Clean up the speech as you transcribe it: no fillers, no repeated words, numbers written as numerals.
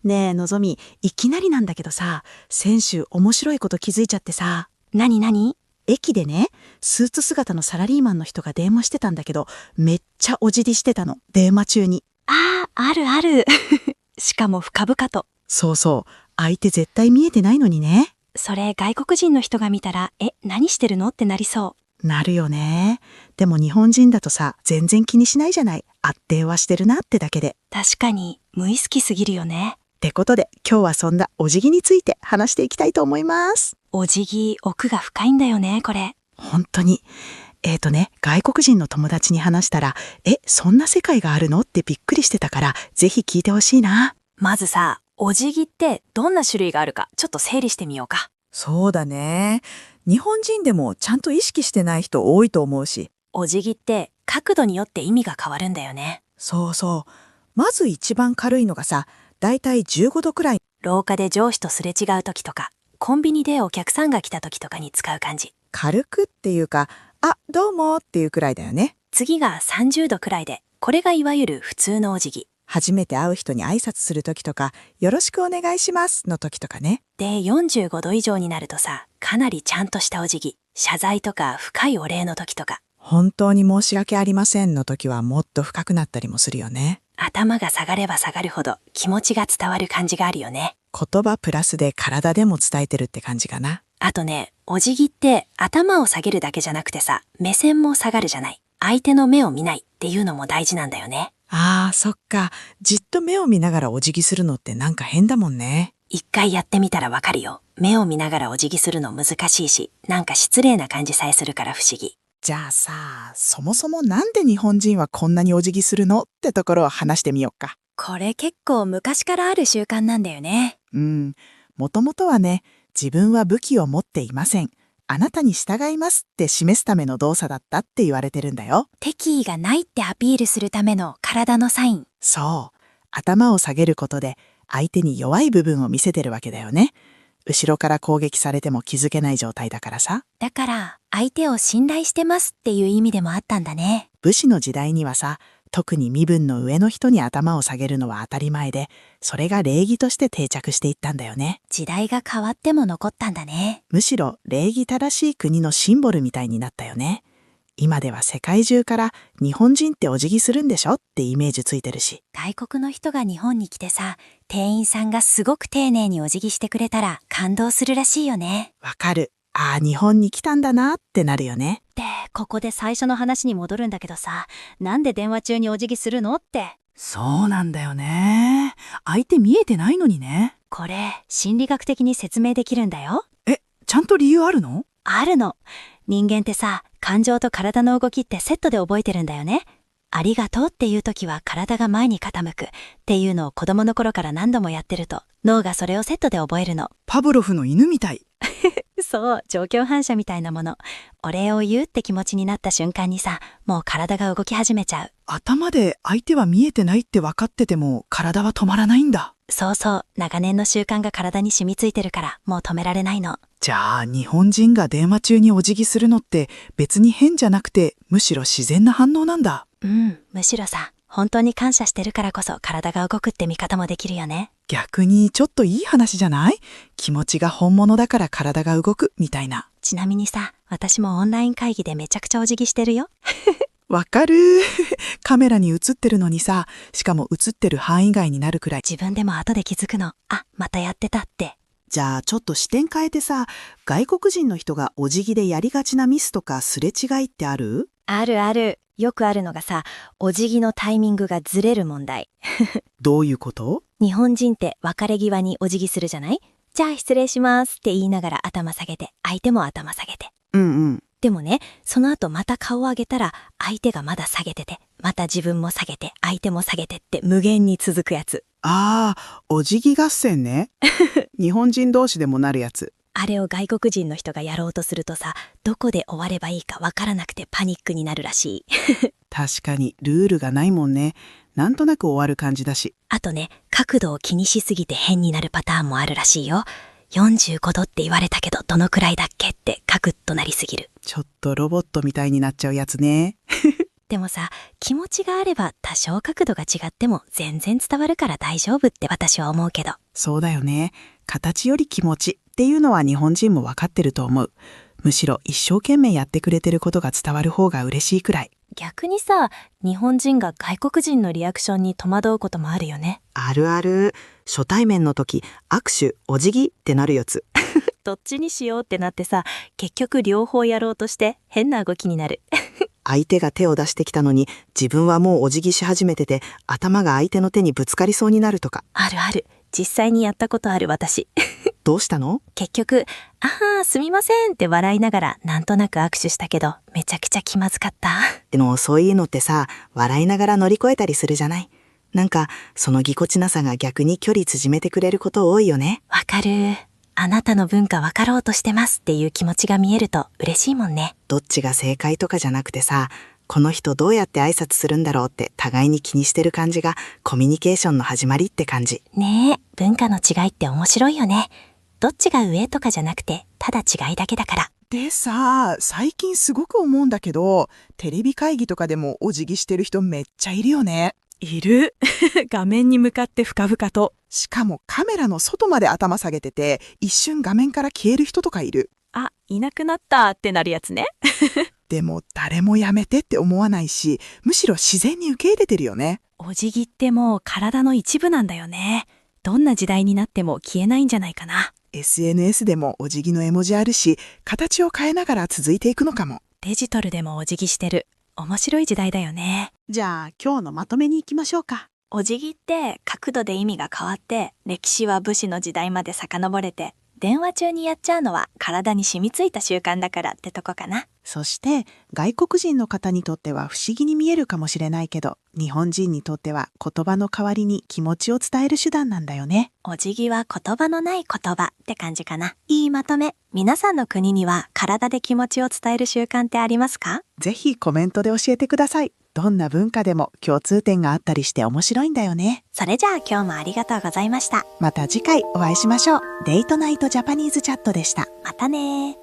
ねえ、のぞみ、いきなりなんだけどさ、先週面白いこと気づいちゃってさ、なに駅でね、スーツ姿のサラリーマンの人が電話してたんだけど、めっちゃお辞儀してたの、電話中に。あるある。しかも深々と。そうそう、相手絶対見えてないのにね。それ外国人の人が見たら、何してるのってなりそなるよね。でも日本人だとさ、全然気にしないじゃない。電話してるなってだけで。う。確かに、無意識すぎるよね。ってことで、今日はそんなお辞儀について話していきたいと思います。お辞儀、奥が深いんだよね、これ。本当に。外国人の友達に話したら、そんな世界があるのってびっくりしてたから、ぜひ聞いてほしいな。まずさ、お辞儀ってどんな種類があるか、ちょっと整理してみようか。そうだね。日本人でもちゃんと意識してない人多いと思うし。お辞儀って角度によって意味が変わるんだよね。そうそう。まず一番軽いのがさ、だいたい15度くらい。廊下で上司とすれ違う時とか、コンビニでお客さんが来た時とかに使う感じ。軽くっていうか、どうもっていうくらいだよね。次が30度くらいで、これがいわゆる普通のお辞儀。初めて会う人に挨拶する時とか、よろしくお願いしますの時とかね。で、45度以上になるとさ、かなりちゃんとしたお辞儀。謝罪とか深いお礼の時とか。本当に申し訳ありませんの時はもっと深くなったりもするよね。頭が下がれば下がるほど気持ちが伝わる感じがあるよね。言葉プラスで体でも伝えてるって感じかな。あとね、お辞儀って頭を下げるだけじゃなくてさ、目線も下がるじゃない。相手の目を見ないっていうのも大事なんだよね。そっか。じっと目を見ながらお辞儀するのってなんか変だもんね。一回やってみたらわかるよ。目を見ながらお辞儀するの難しいし、なんか失礼な感じさえするから不思議。じゃあさ、そもそもなんで日本人はこんなにお辞儀するのってところを話してみようか。これ結構昔からある習慣なんだよね。もともとはね、自分は武器を持っていません。あなたに従いますって示すための動作だったって言われてるんだよ。敵意がないってアピールするための体のサイン。そう。頭を下げることで相手に弱い部分を見せてるわけだよね。後ろから攻撃されても気づけない状態だからさ。だから相手を信頼してますっていう意味でもあったんだね。武士の時代にはさ、特に身分の上の人に頭を下げるのは当たり前で、それが礼儀として定着していったんだよね。時代が変わっても残ったんだね。むしろ礼儀正しい国のシンボルみたいになったよね。今では世界中から日本人ってお辞儀するんでしょってイメージついてるし。外国の人が日本に来てさ、店員さんがすごく丁寧にお辞儀してくれたら感動するらしいよね。わかる。日本に来たんだなってなるよね。で、ここで最初の話に戻るんだけどさ、なんで電話中にお辞儀するのって。そうなんだよね。相手見えてないのにね。これ、心理学的に説明できるんだよ。ちゃんと理由あるの？あるの。人間ってさ、感情と体の動きってセットで覚えてるんだよね。ありがとうっていう時は体が前に傾くっていうのを子供の頃から何度もやってると、脳がそれをセットで覚えるの。パブロフの犬みたい。そう、状況反射みたいなもの。お礼を言うって気持ちになった瞬間にさ、もう体が動き始めちゃう。頭で相手は見えてないって分かってても体は止まらないんだ。そうそう、長年の習慣が体に染みついてるからもう止められないの。じゃあ日本人が電話中にお辞儀するのって別に変じゃなくてむしろ自然な反応なんだ。むしろさ、本当に感謝してるからこそ体が動くって見方もできるよね。逆にちょっといい話じゃない？気持ちが本物だから体が動くみたいな。ちなみにさ、私もオンライン会議でめちゃくちゃお辞儀してるよ。わかる。カメラに映ってるのにさ、しかも映ってる範囲外になるくらい。自分でも後で気づくの。またやってたって。じゃあちょっと視点変えてさ、外国人の人がお辞儀でやりがちなミスとかすれ違いってある？あるある。よくあるのがさ、お辞儀のタイミングがずれる問題。どういうこと？日本人って別れ際にお辞儀するじゃない？じゃあ失礼しますって言いながら頭下げて、相手も頭下げて。でもね、その後また顔を上げたら、相手がまだ下げてて、また自分も下げて、相手も下げてって無限に続くやつ。お辞儀合戦ね。日本人同士でもなるやつ。あれを外国人の人がやろうとするとさ、どこで終わればいいかわからなくてパニックになるらしい。確かにルールがないもんね。なんとなく終わる感じだし。あとね、角度を気にしすぎて変になるパターンもあるらしいよ。45度って言われたけどどのくらいだっけってカクッとなりすぎる。ちょっとロボットみたいになっちゃうやつね。でもさ、気持ちがあれば多少角度が違っても全然伝わるから大丈夫って私は思うけど。そうだよね。形より気持ちっていうのは日本人も分かってると思う。むしろ一生懸命やってくれてることが伝わる方が嬉しいくらい。逆にさ、日本人が外国人のリアクションに戸惑うこともあるよね。あるある。初対面の時、握手、お辞儀ってなるやつ。どっちにしようってなってさ、結局両方やろうとして変な動きになる。相手が手を出してきたのに、自分はもうお辞儀し始めてて、頭が相手の手にぶつかりそうになるとか。あるある。実際にやったことある私。どうしたの？結局、すみませんって笑いながらなんとなく握手したけど、めちゃくちゃ気まずかった。でもそういうのってさ、笑いながら乗り越えたりするじゃない？なんか、そのぎこちなさが逆に距離縮めてくれること多いよね。わかる。あなたの文化分かろうとしてますっていう気持ちが見えると嬉しいもんね。どっちが正解とかじゃなくてさ、この人どうやって挨拶するんだろうって互いに気にしてる感じがコミュニケーションの始まりって感じ。ねえ、文化の違いって面白いよね。どっちが上とかじゃなくて、ただ違いだけだから。でさ、最近すごく思うんだけど、テレビ会議とかでもお辞儀してる人めっちゃいるよね。いる。画面に向かって深々と。しかもカメラの外まで頭下げてて、一瞬画面から消える人とかいる。いなくなったってなるやつね。でも誰もやめてって思わないし、むしろ自然に受け入れてるよね。お辞儀ってもう体の一部なんだよね。どんな時代になっても消えないんじゃないかな。SNS でもお辞儀の絵文字あるし、形を変えながら続いていくのかも。デジタルでもお辞儀してる。面白い時代だよね。じゃあ今日のまとめに行きましょうか。お辞儀って角度で意味が変わって、歴史は武士の時代まで遡れて、電話中にやっちゃうのは体に染みついた習慣だからってとこかな。そして外国人の方にとっては不思議に見えるかもしれないけど、日本人にとっては言葉の代わりに気持ちを伝える手段なんだよね。お辞儀は言葉のない言葉って感じかな。いいまとめ。皆さんの国には体で気持ちを伝える習慣ってありますか？ぜひコメントで教えてください。どんな文化でも共通点があったりして面白いんだよね。それじゃあ今日もありがとうございました。また次回お会いしましょう。デイトナイトジャパニーズチャットでした。またね。